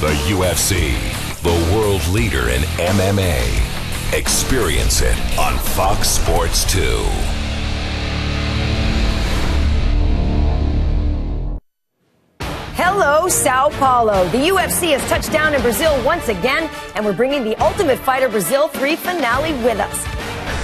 The UFC, the world leader in MMA. Experience it on Fox Sports 2. Hello, Sao Paulo. The UFC has touched down in Brazil once again, and we're bringing the Ultimate Fighter Brazil 3 finale with us.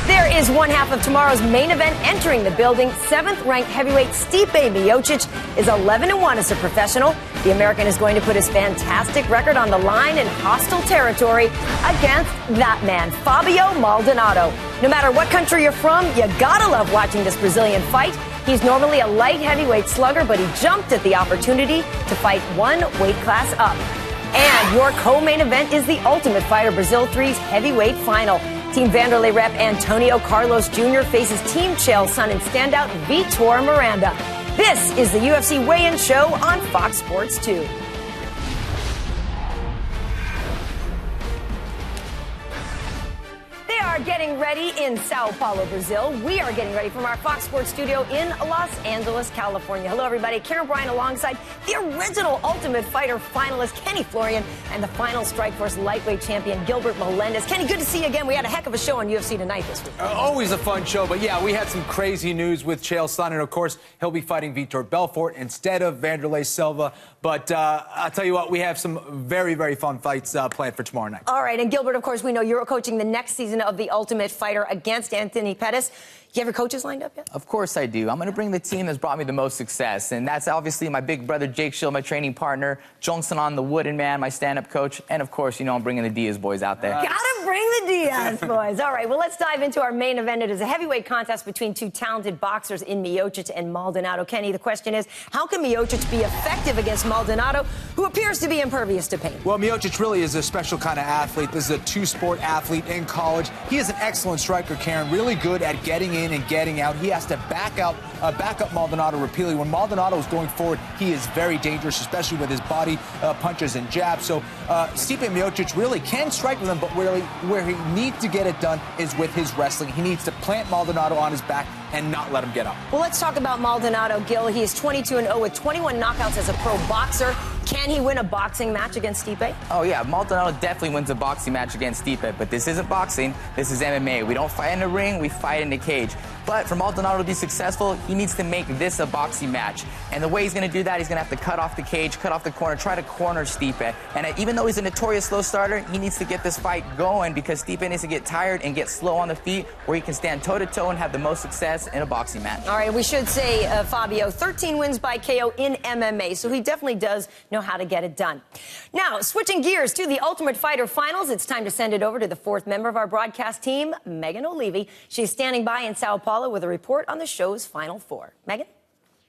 There is one half of tomorrow's main event entering the building. 7th-ranked heavyweight Stipe Miocic is 11-1 as a professional. The American is going to put his fantastic record on the line in hostile territory against that man, Fabio Maldonado. No matter what country you're from, you gotta love watching this Brazilian fight. He's normally a light heavyweight slugger, but he jumped at the opportunity to fight one weight class up. And your co-main event is the Ultimate Fighter Brazil 3's heavyweight final. Team Vanderlei rep Antonio Carlos Jr. faces Team Chael Sonnen standout Vitor Miranda. This is the UFC weigh-in show on Fox Sports 2. They are getting ready in Sao Paulo, Brazil. We are getting ready from our Fox Sports studio in Los Angeles, California. Hello, everybody. Karen Bryan alongside the original Ultimate Fighter finalist, Kenny Florian, and the final Strikeforce lightweight champion, Gilbert Melendez. Kenny, good to see you again. We had a heck of a show on UFC Tonight this week. Always a fun show, but yeah, we had some crazy news with Chael Sonnen. Of course, he'll be fighting Vitor Belfort instead of Vanderlei Silva. But I'll tell you what, we have some very, very fun fights planned for tomorrow night. All right, and Gilbert, of course, we know you're coaching the next season of The Ultimate Fighter against Anthony Pettis. You have your coaches lined up yet? Of course I do. I'm going to bring the team that's brought me the most success, and that's obviously my big brother Jake Schill, my training partner, Jongson, the Wooden Man, my stand-up coach, and of course, you know I'm bringing the Diaz boys out there. Gotta bring the Diaz boys. All right, well, let's dive into our main event. It is a heavyweight contest between two talented boxers in Miocic and Maldonado. Kenny, the question is, how can Miocic be effective against Maldonado, who appears to be impervious to pain? Well, Miocic really is a special kind of athlete. This is a two-sport athlete in college. He is an excellent striker, Karen, really good at getting in and getting out. He has to back up Maldonado repeatedly. When Maldonado is going forward, he is very dangerous, especially with his body punches and jabs. So Stipe Miocic really can strike with him, but where he needs to get it done is with his wrestling. He needs to plant Maldonado on his back and not let him get up. Well, let's talk about Maldonado, Gil. He is 22-0 with 21 knockouts as a pro boxer. Can he win a boxing match against Stipe? Oh, yeah, Maldonado definitely wins a boxing match against Stipe, but this isn't boxing, this is MMA. We don't fight in the ring, we fight in the cage. But for Maldonado to be successful, he needs to make this a boxing match. And the way he's going to do that, he's going to have to cut off the cage, cut off the corner, try to corner Stipe. And even though he's a notorious slow starter, he needs to get this fight going because Stipe needs to get tired and get slow on the feet where he can stand toe-to-toe and have the most success in a boxing match. All right, we should say, Fabio, 13 wins by KO in MMA, so he definitely does know how to get it done. Now, switching gears to the Ultimate Fighter Finals, it's time to send it over to the fourth member of our broadcast team, Megan O'Leary. She's standing by in Sao Paulo with a report on the show's Final Four. Megan?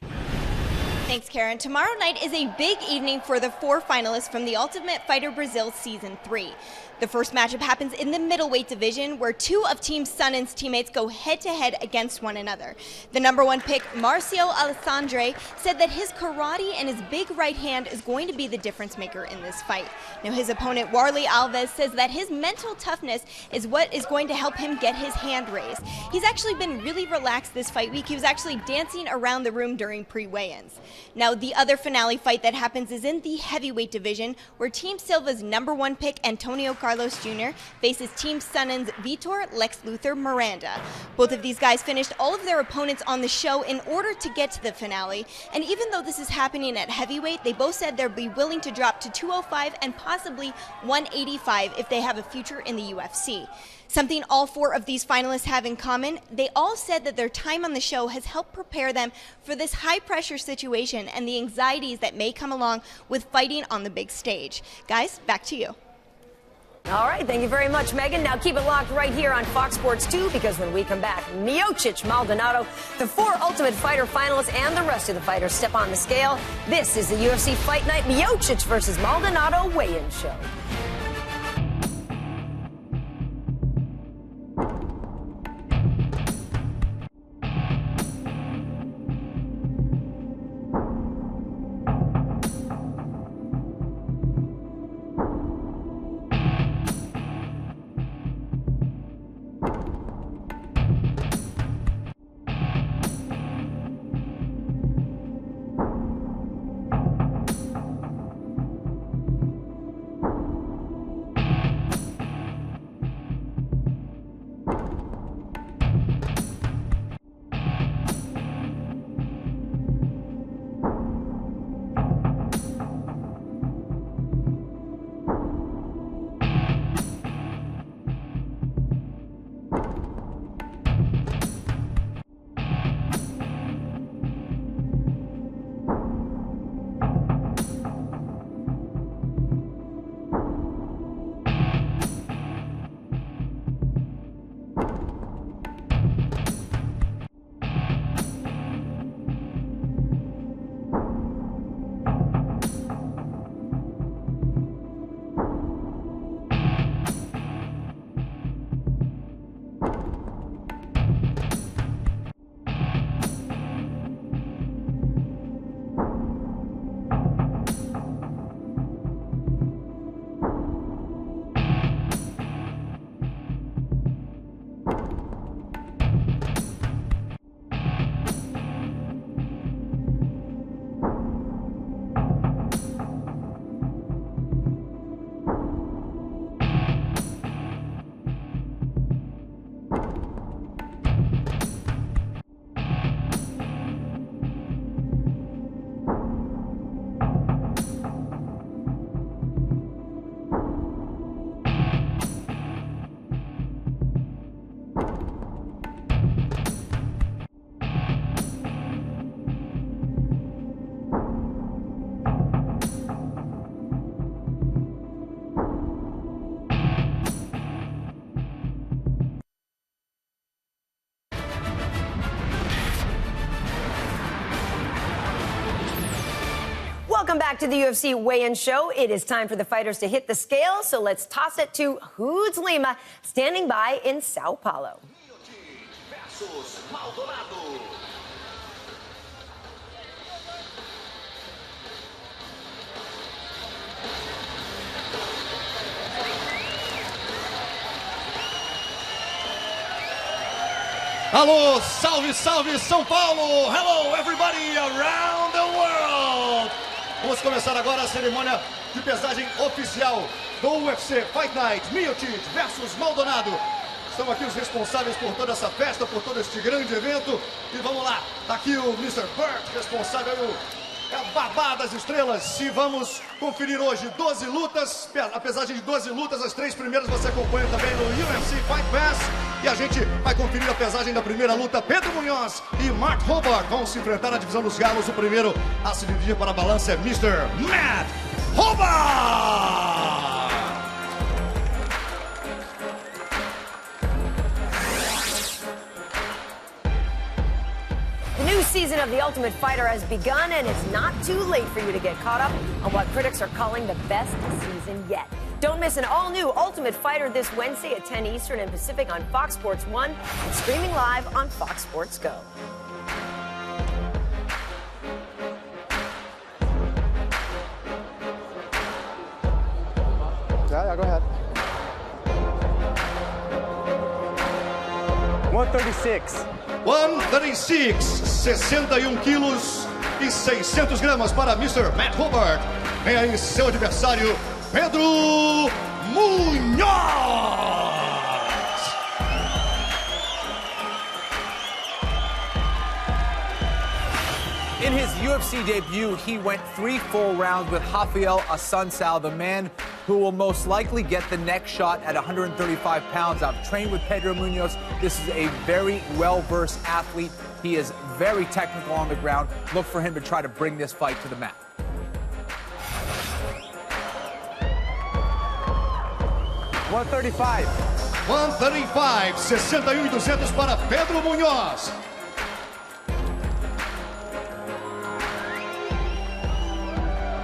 Thanks, Karen. Tomorrow night is a big evening for the four finalists from the Ultimate Fighter Brazil Season 3. The first matchup happens in the middleweight division, where two of Team Sonnen's teammates go head-to-head against one another. The #1 pick, Marcio Alessandre, said that his karate and his big right hand is going to be the difference maker in this fight. Now, his opponent, Warley Alves, says that his mental toughness is what is going to help him get his hand raised. He's actually been really relaxed this fight week. He was actually dancing around the room during pre-weigh-ins. Now, the other finale fight that happens is in the heavyweight division, where Team Silva's #1 pick, Antonio Carlos Jr., faces Team Sonnen's Vitor Lex Luthor Miranda. Both of these guys finished all of their opponents on the show in order to get to the finale, and even though this is happening at heavyweight, they both said they'll be willing to drop to 205 and possibly 185 if they have a future in the UFC. Something all four of these finalists have in common, they all said that their time on the show has helped prepare them for this high-pressure situation and the anxieties that may come along with fighting on the big stage. Guys, back to you. All right, thank you very much, Megan. Now keep it locked right here on Fox Sports 2, because when we come back, Miocic, Maldonado, the four Ultimate Fighter finalists, and the rest of the fighters step on the scale. This is the UFC Fight Night Miocic versus Maldonado weigh-in show. Welcome back to the UFC weigh-in show. It is time for the fighters to hit the scale, so let's toss it to Hoods Lima, standing by in Sao Paulo. Miocic versus Maldonado. Alô, salve, salve São Paulo! Hello, everybody around the world! Vamos começar agora a cerimônia de pesagem oficial do UFC Fight Night, Miocic versus Maldonado. Estão aqui os responsáveis por toda essa festa, por todo este grande evento. E vamos lá, tá aqui o Mr. Burt, responsável, é a babá das estrelas. E vamos conferir hoje 12 lutas, a pesagem de 12 lutas. As 3 primeiras você acompanha também no UFC Fight Pass. E a gente vai conferir a pesagem da primeira luta. Pedro Munhoz e Mark Hobart vão se enfrentar na divisão dos galos. O primeiro a se dividir para a balança é Mr. Matt Hobart! The new season of The Ultimate Fighter has begun, and it's not too late for you to get caught up on what critics are calling the best season yet. Don't miss an all-new Ultimate Fighter this Wednesday at 10 Eastern and Pacific on Fox Sports 1 and streaming live on Fox Sports Go. Yeah, go ahead. 136. 136, 61 quilos e 600 gramas para Mr. Matt Hobart. Vem aí seu adversário, Pedro Munhoz. In his UFC debut, he went 3 full rounds with Rafael Assunção, the man who will most likely get the next shot at 135 pounds. I've trained with Pedro Munhoz. This is a very well-versed athlete. He is very technical on the ground. Look for him to try to bring this fight to the mat. $135. 135, 61,200 para Pedro Munhoz.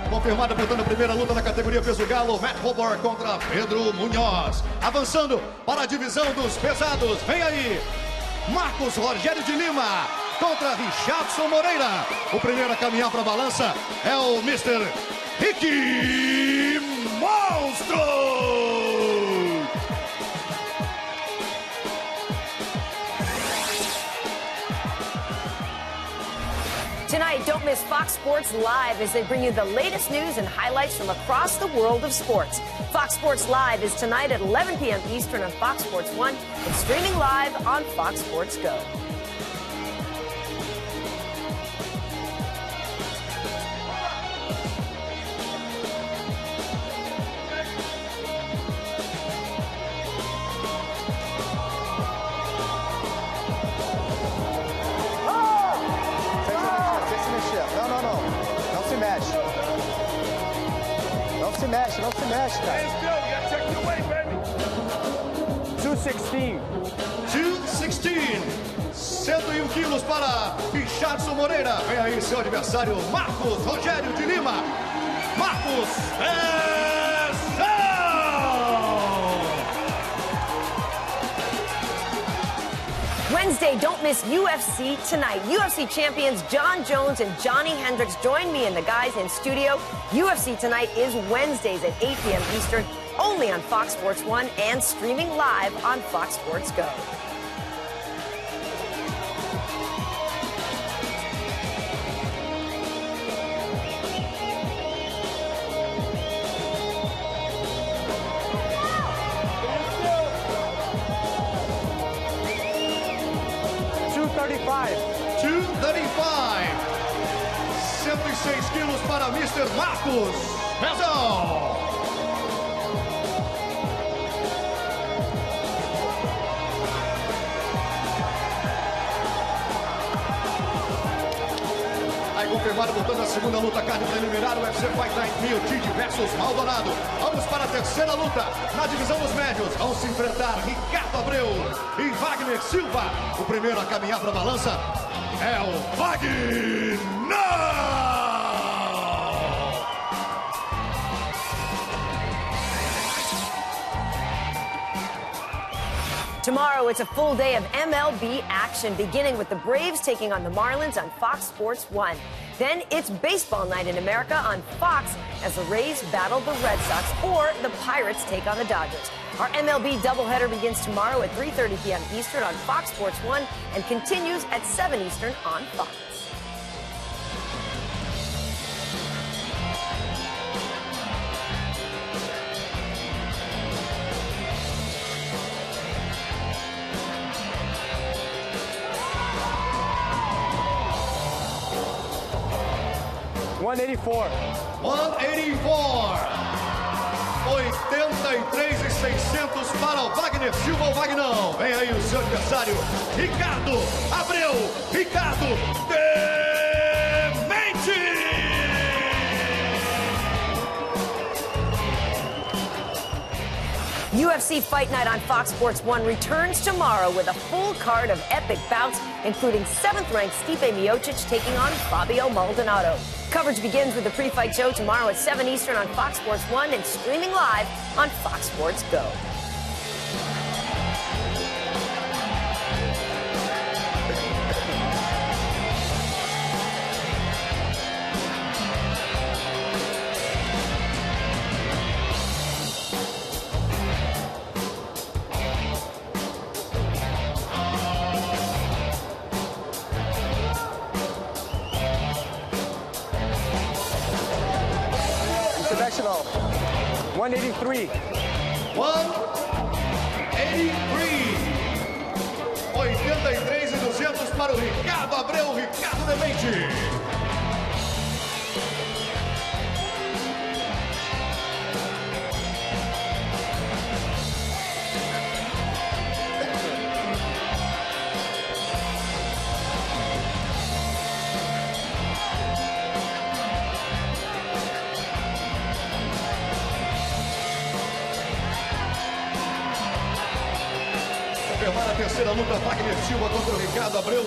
Confirmada, portanto, a primeira luta na categoria peso galo, Matt Hobart contra Pedro Munhoz. Avançando para a divisão dos pesados, vem aí, Marcos Rogério de Lima contra Richardson Moreira. O primeiro a caminhar para a balança é o Mr. Ricky Monstro! Tonight, don't miss Fox Sports Live as they bring you the latest news and highlights from across the world of sports. Fox Sports Live is tonight at 11 p.m. Eastern on Fox Sports 1 and streaming live on Fox Sports Go. Não se mexe, cara. 216. 216, 101 quilos para Richardson Moreira. Vem aí seu adversário, Marcos Rogério de Lima. Marcos Wednesday, don't miss UFC Tonight. UFC champions John Jones and Johnny Hendricks join me and the guys in studio. UFC Tonight is Wednesdays at 8 p.m. Eastern, only on Fox Sports 1 and streaming live on Fox Sports Go. $235, 106 quilos para Mr. Marcos Pezão. Aí confirmado, portanto, a segunda luta, carne preliminar, UFC Fight Night, Miocic versus Maldonado. Vamos para a terceira luta, na divisão dos médios. Vão se enfrentar Ricardo Abreu e Wagner Silva. O primeiro a caminhar para a balança é o Wagner! Tomorrow, it's a full day of MLB action, beginning with the Braves taking on the Marlins on Fox Sports 1. Then it's baseball night in America on Fox as the Rays battle the Red Sox or the Pirates take on the Dodgers. Our MLB doubleheader begins tomorrow at 3:30 p.m. Eastern on Fox Sports 1 and continues at 7 Eastern on Fox. $184. 83,600 para o Wagner Silva, o Vagnão. Vem aí o seu adversário, Ricardo Abreu, Ricardo Demente. UFC Fight Night on Fox Sports 1 returns tomorrow with a full card of epic bouts, including 7th-ranked Stipe Miocic taking on Fabio Maldonado. Coverage begins with the pre-fight show tomorrow at 7 Eastern on Fox Sports 1 and streaming live on Fox Sports Go. International. 183. 83,200 para o Ricardo Abreu, Ricardo Demente. A terceira luta, Wagner Silva contra o Ricardo Abreu.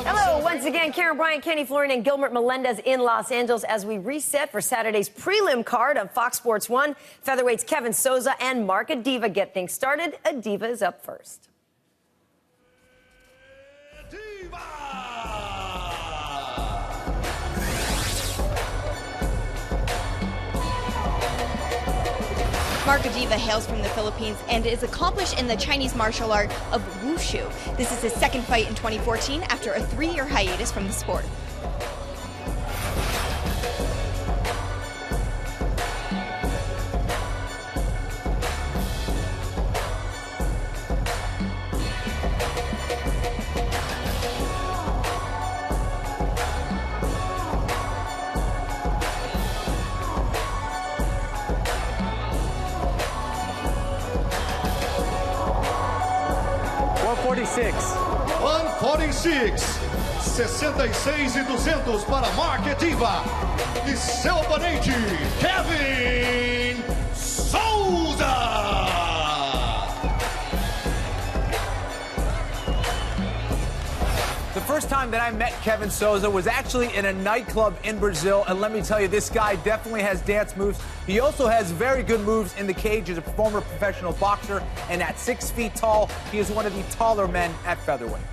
Hello, once again, Karen Bryant, Kenny Florian, and Gilbert Melendez in Los Angeles as we reset for Saturday's prelim card on Fox Sports 1. Featherweights Kevin Souza and Mark Adiva get things started. Adiva is up first. Mark Adiva hails from the Philippines and is accomplished in the Chinese martial art of wushu. This is his second fight in 2014 after a 3-year hiatus from the sport. $146. 66,200 para Mark Adiva e seu oponente, Kevin Souza. The first time that I met Kevin Souza was actually in a nightclub in Brazil, and let me tell you, this guy definitely has dance moves. He also has very good moves in the cage. He's a former professional boxer, and at 6 feet tall, he is one of the taller men at featherweight.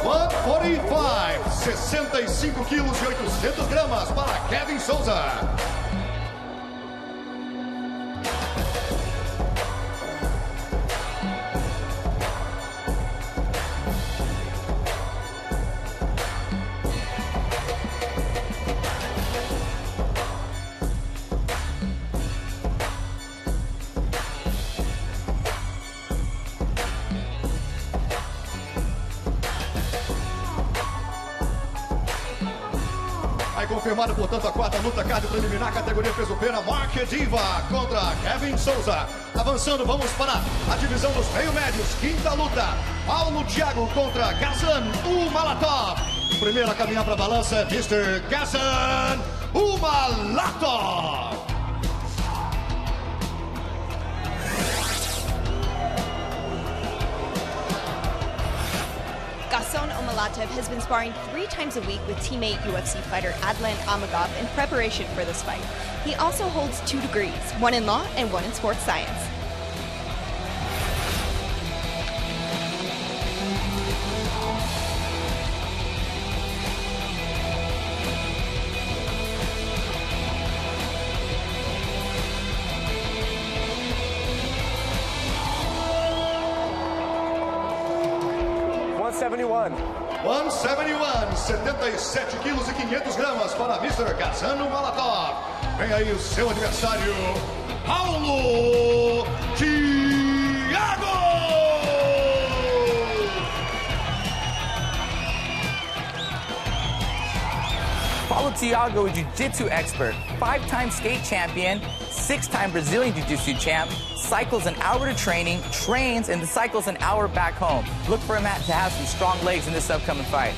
$145, 65 quilos e 800 gramas para Kevin Souza. confirmada, portanto, a quarta luta card preliminar, categoria peso pena, Mark Diva contra Kevin Souza. Avançando, vamos para a divisão dos meio-médios, quinta luta, Paulo Thiago contra Gazan Umalatov. Primeiro a caminhar para a balança é Mr. Gazan Umalatov. Gazan Umalatov has been sparring 3 times a week with teammate UFC fighter Adlan Amagov in preparation for this fight. He also holds 2 degrees, one in law and one in sports science. $171. 171, 77 quilos e 500 gramas para Mr. Gazan Umalatov. Vem aí o seu adversário, Paulo Thiago. Paulo Thiago, a jiu-jitsu expert, 5-time state champion, 6-time Brazilian jiu-jitsu champ, cycles an hour to training, trains, and cycles an hour back home. Look for him to have some strong legs in this upcoming fight.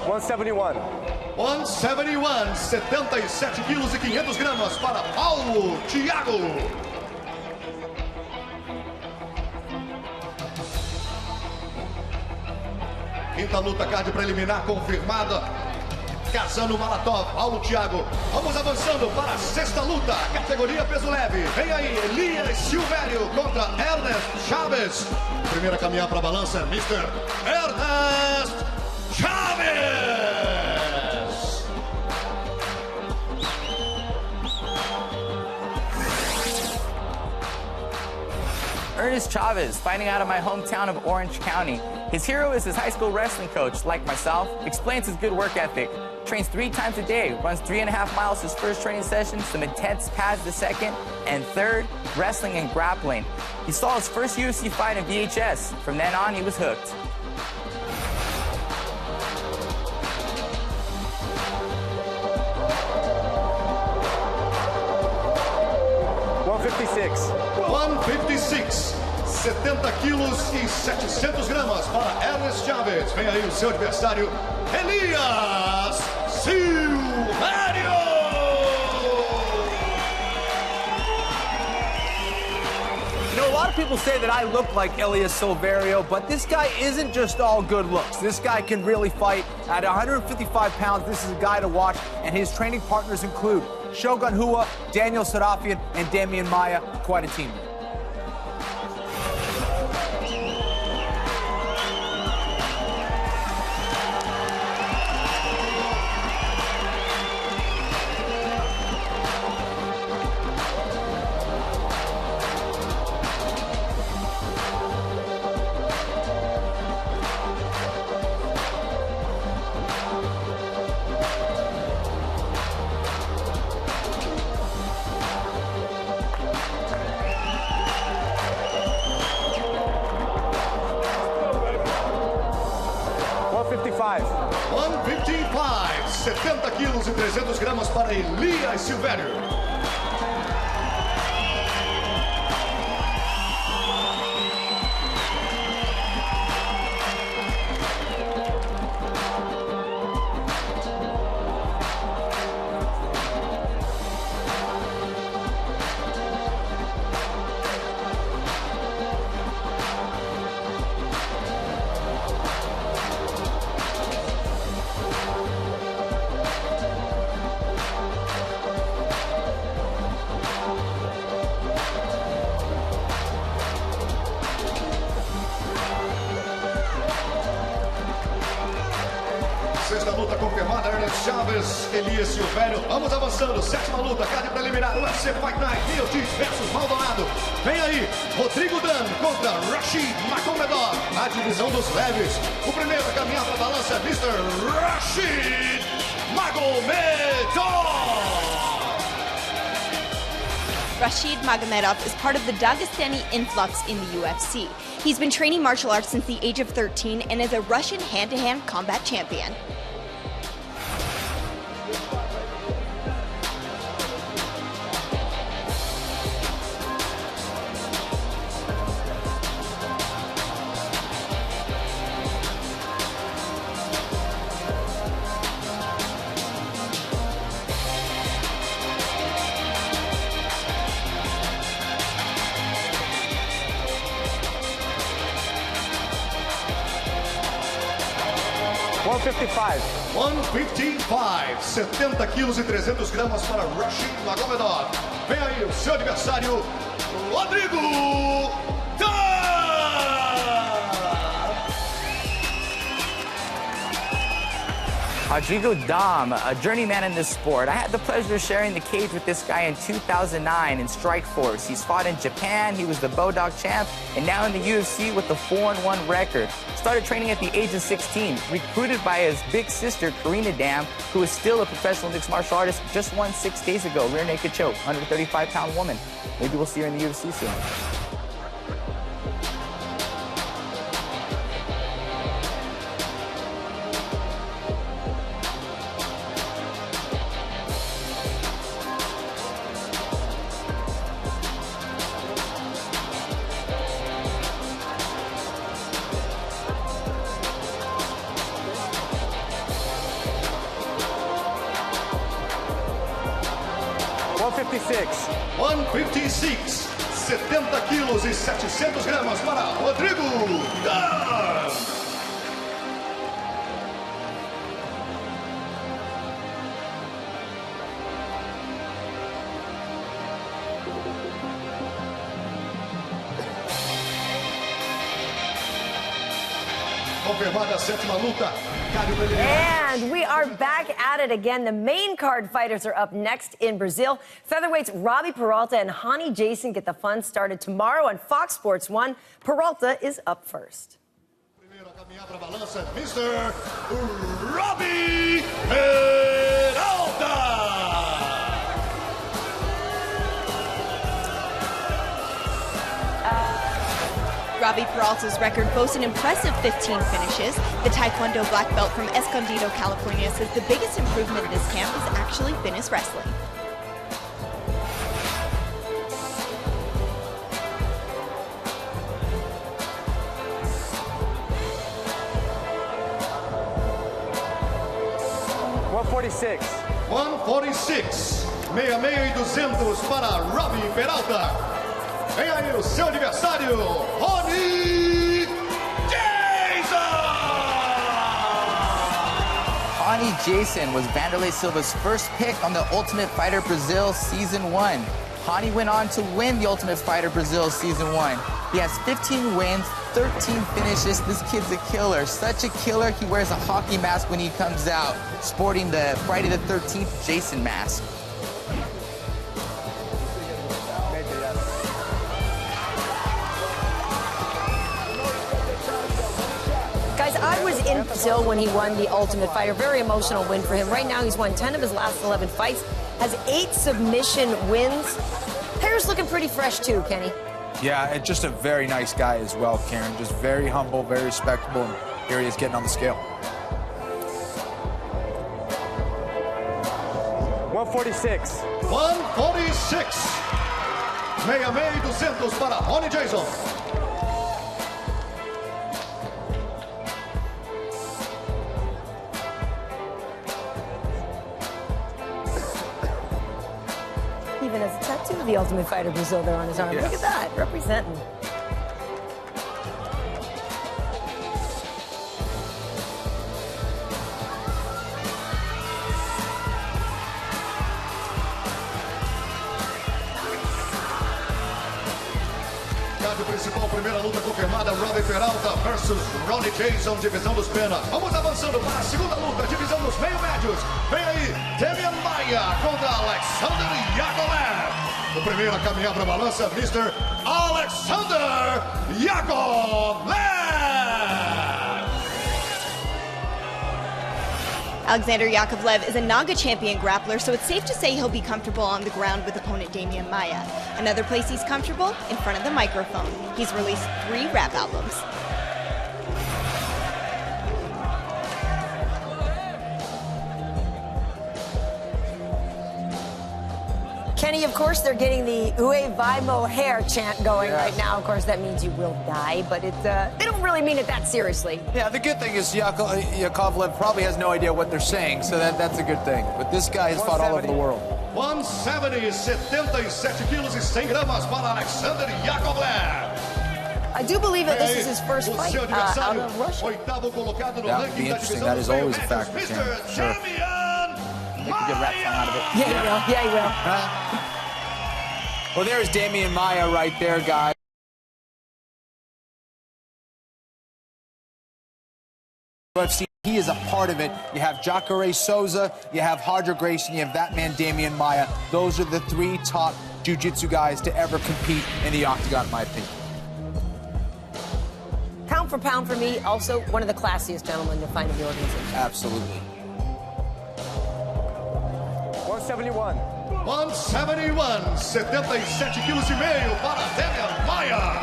$171. 171, 77 quilos e 500 gramas para Paulo Thiago. Quinta luta card preliminar confirmada. Gazan Umalatov, Paulo Thiago. Vamos avançando para a sexta luta, categoria peso leve. Vem aí, Elias Silvério contra Ernest Chaves. Primeira caminhar para a balança, Mr. Ernest Chaves. Ernest Chavez, fighting out of my hometown of Orange County. His hero is his high school wrestling coach, like myself, explains his good work ethic. Trains 3 times a day, runs 3.5 miles his first training session, some intense pads the second, and third, wrestling and grappling. He saw his first UFC fight in VHS. From then on, he was hooked. $156, 70 quilos e 700 gramas para Ernest Chaves. Vem aí o seu adversário, Elias Silvério. You know, a lot of people say that I look like Elias Silvério, but this guy isn't just all good looks. This guy can really fight. At 155 pounds, this is a guy to watch, and his training partners include Shogun Rua, Daniel Sarafian, and Damian Maia. Quite a team. $155, 70 quilos e 300 gramas para Elias Silvério. Sexta luta confirmada, Ernest Chaves, Elias Silvério. Vamos avançando, sétima luta, card preliminar, UFC Fight Night, Miocic versus Maldonado. Vem aí, Rodrigo Dan contra Rashid Magomedov, na divisão dos leves. O primeiro a caminhar para a balança é Mr. Rashid Magomedov. Rashid Magomedov is part of the Dagestani influx in the UFC. He's been training martial arts since the age of 13 and is a Russian hand-to-hand combat champion. $155. 155, 70 quilos e 300 gramas para Rashid Magomedov. Vem aí o seu adversário, Rodrigo Dan! Rodrigo Dam, a journeyman in this sport. I had the pleasure of sharing the cage with this guy in 2009 in Strikeforce. He's fought in Japan, he was the Bodog champ, and now in the UFC with a 4-1 record. Started training at the age of 16, recruited by his big sister, Karina Dam, who is still a professional mixed martial artist, just won 6 days ago, rear naked choke, 135-pound woman. Maybe we'll see her in the UFC soon. $156, 70 quilos e 700 gramas para Rodrigo Dan! Confirmada a sétima luta. And we are back at it again. The main card fighters are up next in Brazil. Featherweights Robbie Peralta and Hani Jason get the fun started tomorrow on Fox Sports 1. Peralta is up first. Primeiro a caminhar para a balança, Mr. Robbie Peralta! Robbie Peralta's record boasts an impressive 15 finishes. The Taekwondo black belt from Escondido, California says the biggest improvement this camp has actually been his wrestling. $146. 146, 66 e 200 para Robbie Peralta. Vem aí o seu adversário, Hani Jason! Hani Jason was Vanderlei Silva's first pick on the Ultimate Fighter Brazil Season 1. Hani went on to win the Ultimate Fighter Brazil Season 1. He has 15 wins, 13 finishes. This kid's a killer, such a killer. He wears a hockey mask when he comes out, sporting the Friday the 13th Jason mask. Guys, I was in Brazil when he won the Ultimate Fighter. Very emotional win for him. Right now, he's won 10 of his last 11 fights, has 8 submission wins. Hair's looking pretty fresh, too, Kenny. Yeah, and just a very nice guy as well, Karen. Just very humble, very respectable, and here he is getting on the scale. 146. 146, 66 e 200 para Hani Jason. Even has a tattoo of the Ultimate Fighter Brazil there on his arm. Yes. Look at that, representing. card principal, primeira luta confirmada, Robbie Peralta versus Ronnie Jason, divisão dos pena. Vamos avançando para a segunda luta, divisão dos meio-médios. Vem aí, Damian Maia contra Alexander Yakovlev. O primeiro a caminhar para a balança, Mr. Alexander Yakovlev. Alexander Yakovlev is a Naga champion grappler, so it's safe to say he'll be comfortable on the ground with opponent Damian Maia. Another place he's comfortable, in front of the microphone. He's released 3 rap albums. Kenny, of course, they're getting the Ue Vai Mohair chant going right now. Of course, that means you will die, but they don't really mean it that seriously. Yeah, the good thing is Yakovlev probably has no idea what they're saying, so that's a good thing. But this guy has fought all over the world. 170, 77 quilos e 100 gramas para Alexander Yakovlev. I do believe that this is his first fight out of Russia. That would be interesting. That is always a factor, Ken. Sure. Make a good rap song out of it. Yeah, he will. Yeah, he will. Well, there's Damian Maia right there, guys. UFC, he is a part of it. You have Jacare Souza, you have Hardra Grayson, you have that man Damian Maia. Those are the 3 top jiu-jitsu guys to ever compete in the octagon, in my opinion. Pound for pound for me, also one of the classiest gentlemen you'll find in the organization. Absolutely. 171. 171, 77 quilos e meio para Damian Maia.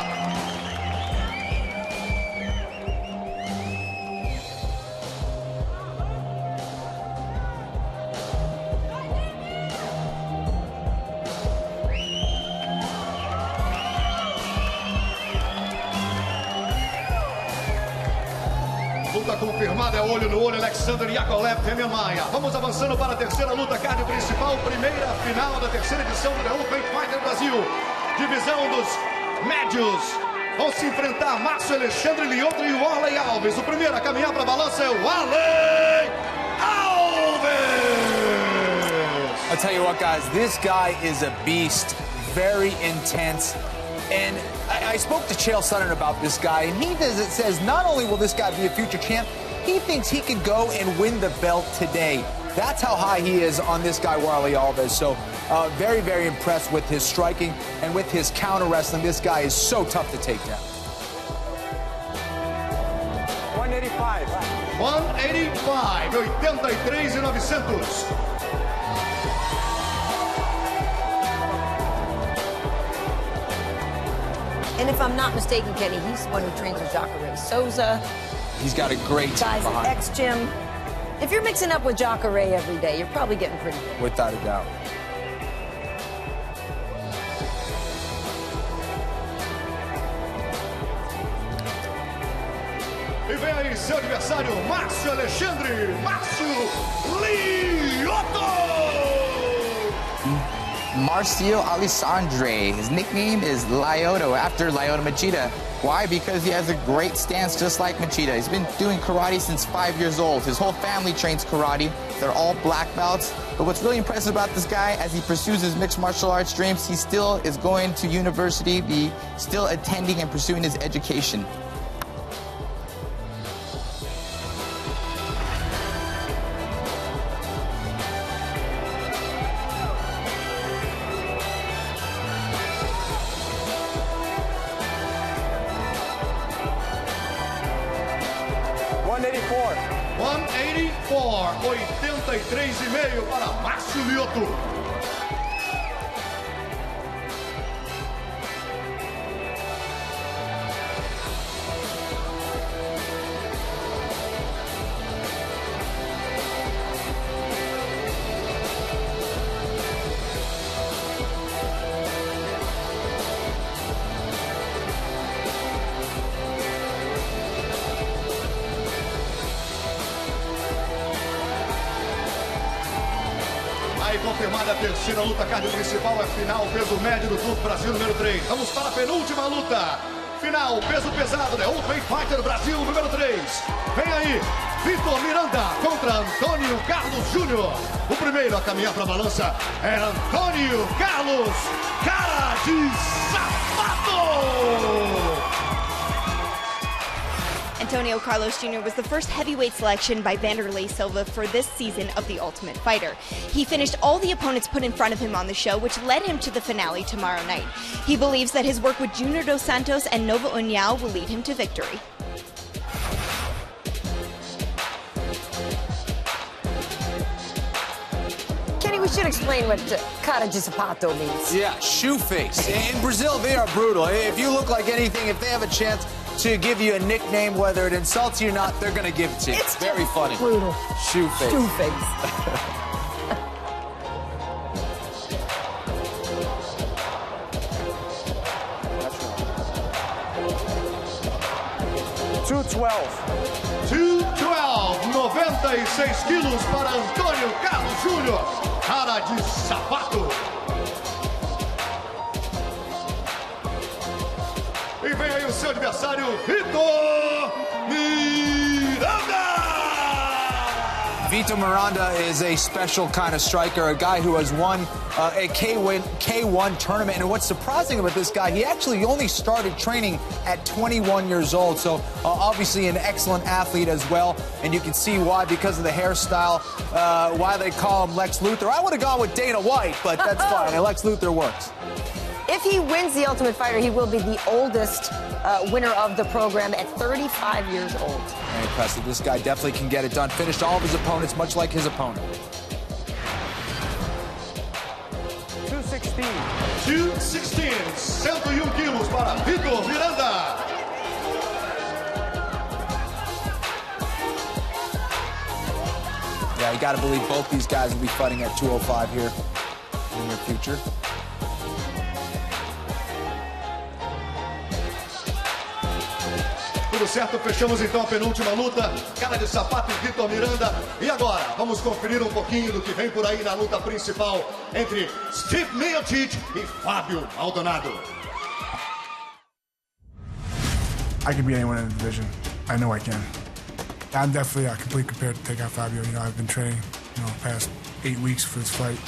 Luta confirmada, é olho no olho, Alexander Yakovlev, Damian Maia. Vamos avançando para a terceira luta, card principal, primeira final da terceira edição do UFC Fight Night Brasil. Divisão dos médios. Vão se enfrentar Márcio Alexandre Lioto e o Arley Alves. O primeiro a caminhar para a balança é o Arley Alves. I'll tell you what, guys, this guy is a beast, very intense. And I spoke to Chael Sonnen about this guy, and he says not only will this guy be a future champ, he thinks he could go and win the belt today. That's how high he is on this guy, Warley Alves. So very, very impressed with his striking and with his counter wrestling. This guy is so tough to take down. 185. 185, 83,900. And if I'm not mistaken, Kenny, he's the one who trains with Jacare Souza. He's got a great team guys behind at X-Gym. If you're mixing up with Jacare every day, you're probably getting pretty good. Without a doubt. E vem aí seu adversário, Márcio Alexandre, Márcio Lioto! Marcio Alexandre. His nickname is Lyoto, after Lyoto Machida. Why? Because he has a great stance just like Machida. He's been doing karate since 5 years old. His whole family trains karate. They're all black belts. But what's really impressive about this guy, as he pursues his mixed martial arts dreams, he still is going to university, still attending and pursuing his education. $184, 83,5 para Márcio Lioto. Aí confirmada a terceira luta, card principal, é final, peso médio do Clube Brasil número 3. Vamos para a penúltima luta. Final, peso pesado, né? Ultimate Fighter Brasil número 3. Vem aí, Vitor Miranda contra Antônio Carlos Júnior. O primeiro a caminhar para a balança é Antônio Carlos, cara de sapato! Antonio Carlos Jr. was the first heavyweight selection by Vanderlei Silva for this season of The Ultimate Fighter. He finished all the opponents put in front of him on the show, which led him to the finale tomorrow night. He believes that his work with Junior Dos Santos and Nova União will lead him to victory. We should explain what cara de sapato means. Yeah, shoe face. In Brazil, they are brutal. If you look like anything, if they have a chance to give you a nickname, whether it insults you or not, they're going to give it to you. It's very funny. Brutal. Shoe face. Shoe face. $212, 96 quilos para Antônio Carlos Júnior, cara de sapato. E vem aí o seu adversário, Vitor Miranda. Vitor Miranda is a special kind of striker, a guy who has won a K1 tournament. And what's surprising about this guy, he actually only started training at 21 years old. So obviously an excellent athlete as well. And you can see why, because of the hairstyle, why they call him Lex Luthor. I would have gone with Dana White, but that's fine. Lex Luthor works. If he wins the Ultimate Fighter, he will be the oldest winner of the program at 35 years old. Very impressive. This guy definitely can get it done. Finished all of his opponents, much like his opponent. 216. 216, 101 quilos para Vitor Miranda. Yeah, you got to believe both these guys will be fighting at 205 here in the near future. Tudo certo, fechamos então a penúltima luta. Cara de sapato e Vitor Miranda. E agora, vamos conferir pouquinho do que vem por aí na luta principal entre Steve Miocic e Fábio Maldonado. I can beat anyone in the division. I know I can. I'm definitely completely prepared to take out Fabio. You know, I've been training, the past 8 weeks for this fight.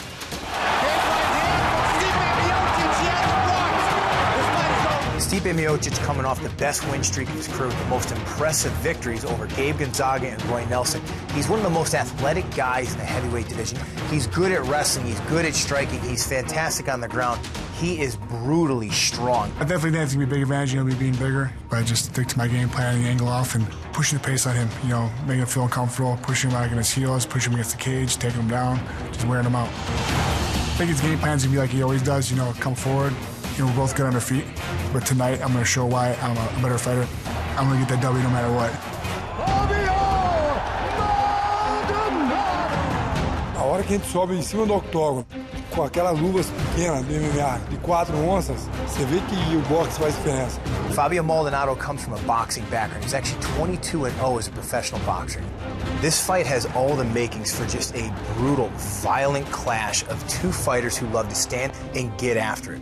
Stipe Miocic coming off the best win streak of his career with the most impressive victories over Gabe Gonzaga and Roy Nelson. He's one of the most athletic guys in the heavyweight division. He's good at wrestling. He's good at striking. He's fantastic on the ground. He is brutally strong. I definitely think it's going to be a big advantage, me being bigger. But I just stick to my game plan, the angle off, and pushing the pace on him, making him feel uncomfortable, pushing him out against his heels, pushing him against the cage, taking him down, just wearing him out. I think his game plan's going to be like he always does, come forward. We're both good on our feet, but tonight I'm going to show why I'm a better fighter. I'm going to get that W no matter what. A hora que a gente sobe em cima do octógono, com aquelas luvas pequenas de MMA, de 4 onças, você vê que o boxe faz diferença. Fabio Maldonado comes from a boxing background. He's actually 22-0 as a professional boxer. This fight has all the makings for just a brutal, violent clash of two fighters who love to stand and get after it.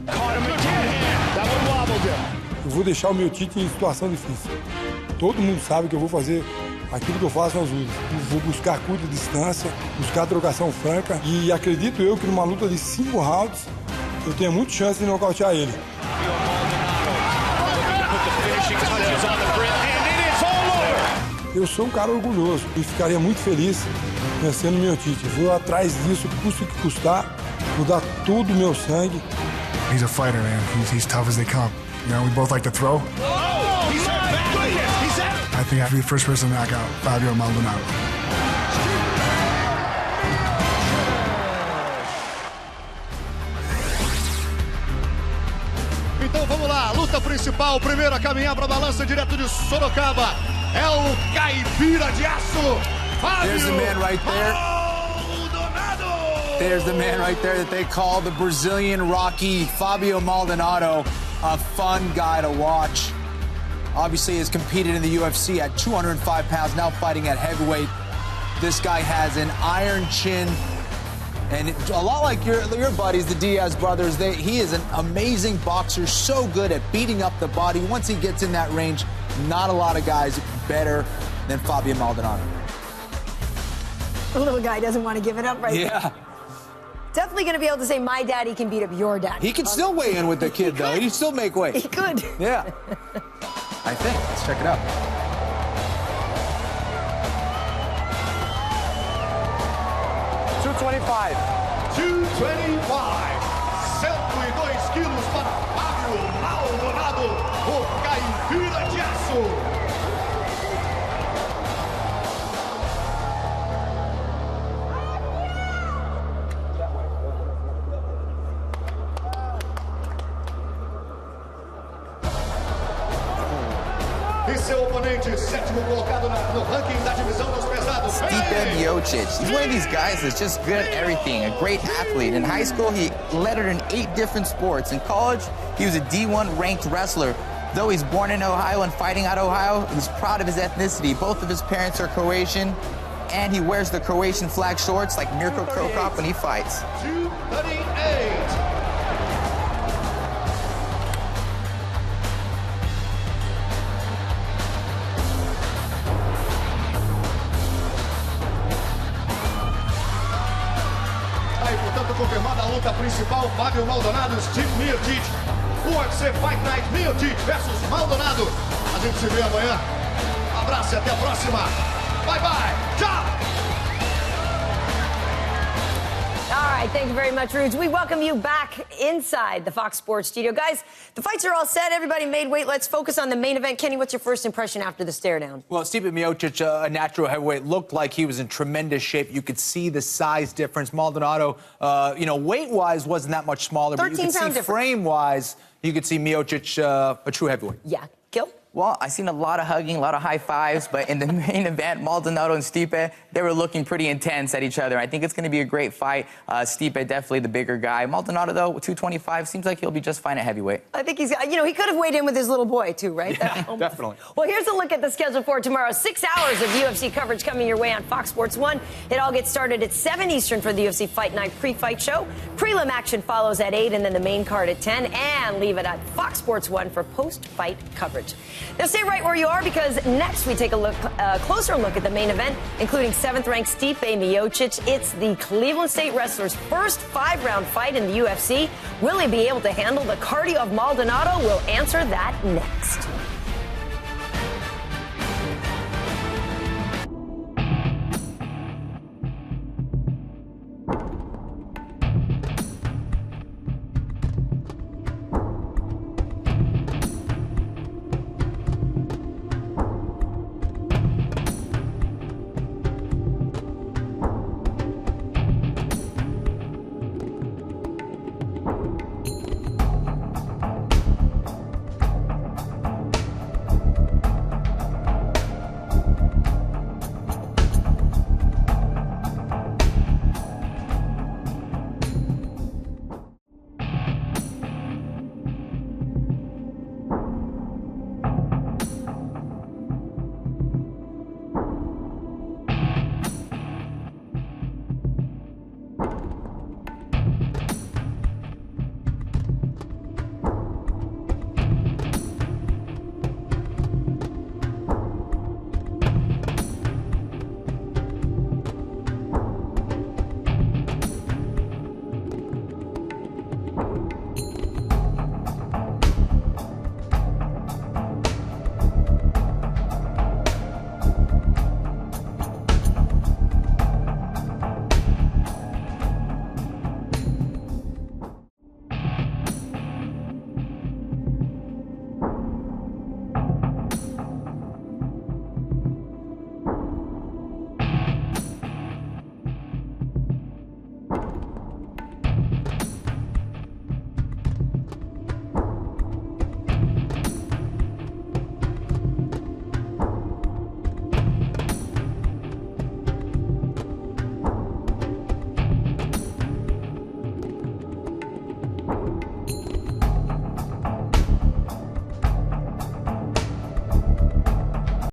Eu vou deixar o meu Tite em situação difícil. Todo mundo sabe que eu vou fazer aquilo que eu faço nas lutas. Eu vou buscar curta distância, buscar trocação franca e acredito eu que numa luta de 5 rounds eu tenho muita chance de nocautear ele. Eu sou um cara orgulhoso e ficaria muito feliz vencendo o meu Tite. Vou atrás disso, custa o que custar, vou dar todo o meu sangue. He's a fighter, man. He's tough as they come. We both like to throw. I think I have to be the first person to knock out Fabio Maldonado. Então vamos lá, luta principal, primeiro a caminhar para a balança direto de Sorocaba. É o caipira de aço, Fábio There's the man right there. Maldonado. There's the man right there that they call the Brazilian Rocky, Fábio Maldonado. A fun guy to watch. Obviously has competed in the UFC at 205 pounds, now fighting at heavyweight. This guy has an iron chin. And a lot like your buddies, the Diaz brothers, he is an amazing boxer, so good at beating up the body. Once he gets in that range, not a lot of guys better than Fábio Maldonado. The little guy doesn't want to give it up right Yeah. there. Definitely going to be able to say, my daddy can beat up your daddy. He can still weigh in with the kid, though. He'd still make weight. He could. Yeah. I think. Let's check it out. 225. 225. 102 quilos para Fábio Maldonado, o caipira de aço. E seu oponente, sétimo colocado no ranking da divisão dos pesados. Miocic. He's one of these guys that's just good at everything, a great athlete. In high school, he lettered in 8 different sports. In college, he was a D1 ranked wrestler. Though he's born in Ohio and fighting out Ohio, he's proud of his ethnicity. Both of his parents are Croatian, and he wears the Croatian flag shorts like Mirko Krokop when he fights. 238. Confirmada a luta principal, Fábio Maldonado, Steve Miocic. UFC Fight Night, Miocic versus Maldonado. A gente se vê amanhã. Abraço e até a próxima. Bye, bye. Tchau. All right, thank you very much, Rudes. We welcome you back inside the Fox Sports studio. Guys, the fights are all set. Everybody made weight. Let's focus on the main event. Kenny, what's your first impression after the stare down? Well, Stipe Miocic, a natural heavyweight, looked like he was in tremendous shape. You could see the size difference. Maldonado, weight-wise wasn't that much smaller, but you could see frame-wise, you could see Miocic a true heavyweight. Yeah. Gil? Well, I've seen a lot of hugging, a lot of high fives, but in the main event, Maldonado and Stipe, they were looking pretty intense at each other. I think it's going to be a great fight. Stipe, definitely the bigger guy. Maldonado, though, 225, seems like he'll be just fine at heavyweight. I think he's, he could have weighed in with his little boy, too, right? Yeah, definitely. Well, here's a look at the schedule for tomorrow. 6 hours of UFC coverage coming your way on Fox Sports 1. It all gets started at 7 Eastern for the UFC Fight Night pre-fight show. Prelim action follows at 8, and then the main card at 10. And leave it at Fox Sports 1 for post-fight coverage. Now, stay right where you are, because next we take a closer look at the main event, including 7th-ranked Stipe Miocic. It's the Cleveland State wrestler's first 5-round fight in the UFC. Will he be able to handle the cardio of Maldonado? We'll answer that next.